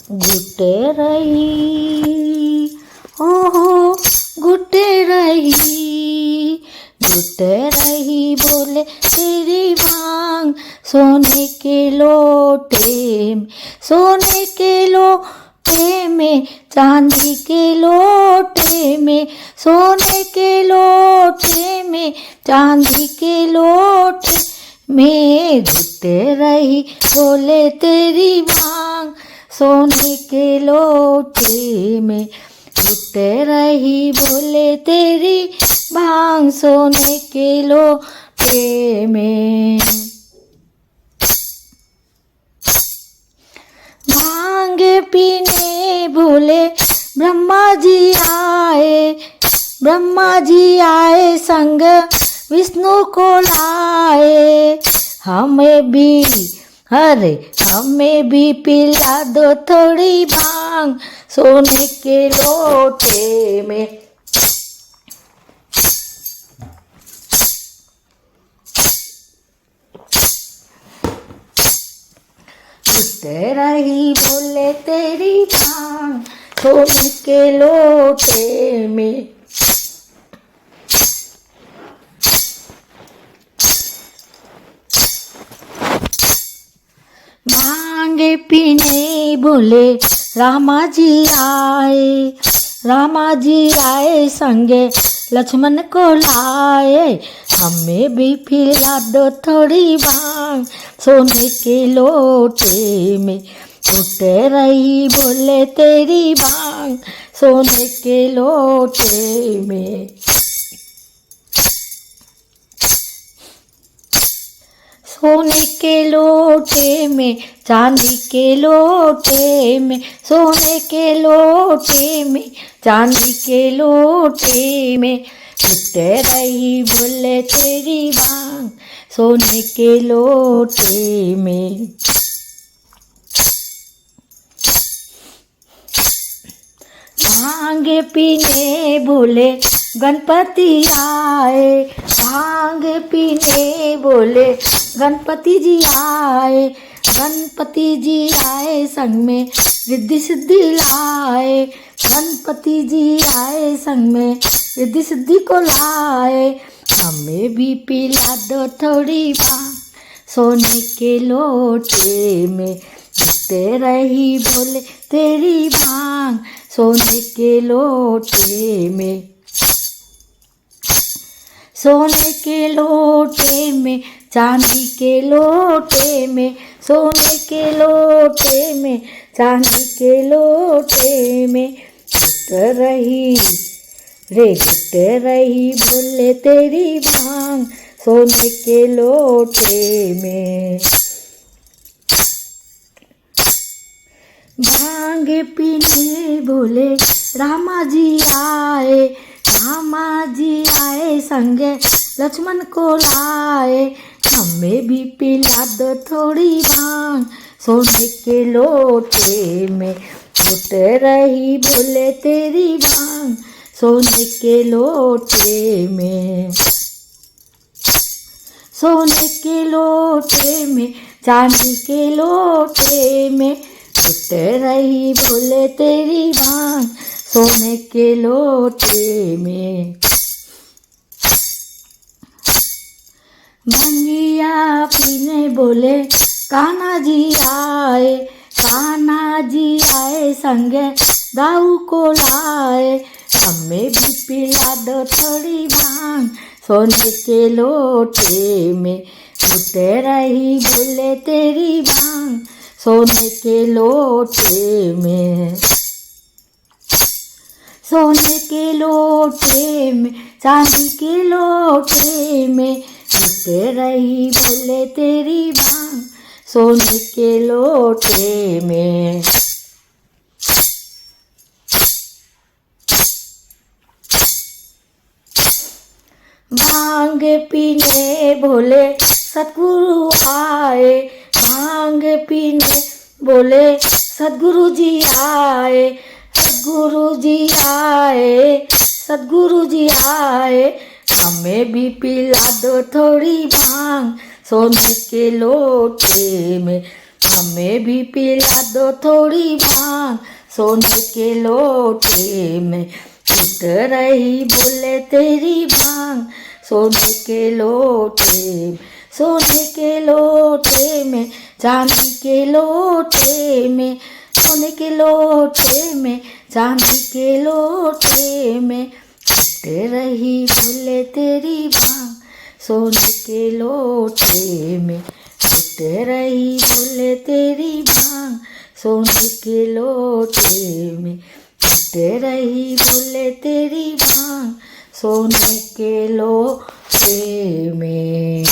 गुटे रही, ओहो गुटे रही, गुटे रही बोले तेरी मांग सोने के लोटे में, सोने के लोटे में, चांदी के लोटे में, सोने के लोटे में, चांदी के लोटे में, गुटे रही बोले तेरी मांग सोने के लोटे में, गुटे रही बोले तेरी मांग सोने के लोटे में। भांग पीने भोले ब्रह्मा जी आए, ब्रह्मा जी आए संग विष्णु को लाए, हमें भी अरे हमें भी पिला दो थोड़ी भांग सोने के लोटे में। गुटे रही बोले तेरी भांग सोने के लोटे में। भांग पीने बोले रामा जी आए, रामा जी आए संगे लक्ष्मण को लाए, हमें भी पिला दो थोड़ी भांग सोने के लोटे में। गुटे रही बोले तेरी भांग सोने के लोटे में। सोने के लोटे में, चांदी के लोटे में, सोने के लोटे में, चांदी के लोटे में, गुटे रही बोले तेरी भांग सोने के लोटे में। भांग पीने बोले गणपति आए, भांग पीने बोले गणपति जी आए, गणपति जी आए संग में रिद्धि सिद्धि लाए, गणपति जी आए संग में रिद्धि सिद्धि को लाए, हमें भी पिला दो थोड़ी भांग सोने के लोटे में। गुटे रही बोले तेरी भांग सोने के लोटे में। सोने के लोटे में, चांदी के लोटे में, सोने के लोटे में, चांदी के लोटे में, गुटे रही रे गुटे रही बोले तेरी भांग सोने के लोटे में। भांग पीने बोले रामा जी आए, रामा जी आए संगे लक्ष्मण को लाए, हमें भी पिला दो थोड़ी भांग सोने के लोटे में। गुटे रही बोले तेरी भांग सोने के लोटे में। सोने के लोटे में, चांदी के लोटे में, गुटे रही बोले तेरी भांग सोने के लोटे में। भंगिया पीने बोले कान्हा जी आए, कान्हा जी आए संगे दाऊ को लाए, हमें भी पिला दो थोड़ी भांग सोने के लोटे में। गुटे रही बोले तेरी भांग सोने के लोटे में। सोने के लोटे में, चांदी के लोटे में, गुटे रही बोले तेरी भांग सोने के लोटे में। भांग पीने बोले सतगुरु आए, भांग पीने बोले सतगुरु जी आए, सतगुरु जी आए, सतगुरु जी आए, हमें भी पिला दो थोड़ी भांग सोने के लोटे में। हमें भी पिला दो थोड़ी भांग सोने के लोटे में। टूट रही बोले तेरी भांग सोने के लोटे में, सोने के लोटे में, चांदी के लोटे में, सोने के लोटे में, चांदी के लोटे में। टूट रही बोले तेरी भांग सोने के लोटे में। टूट रही बोले तेरी भांग सोने के लोटे में। टूट रही बोले तेरी भांग सोने के लोटे में।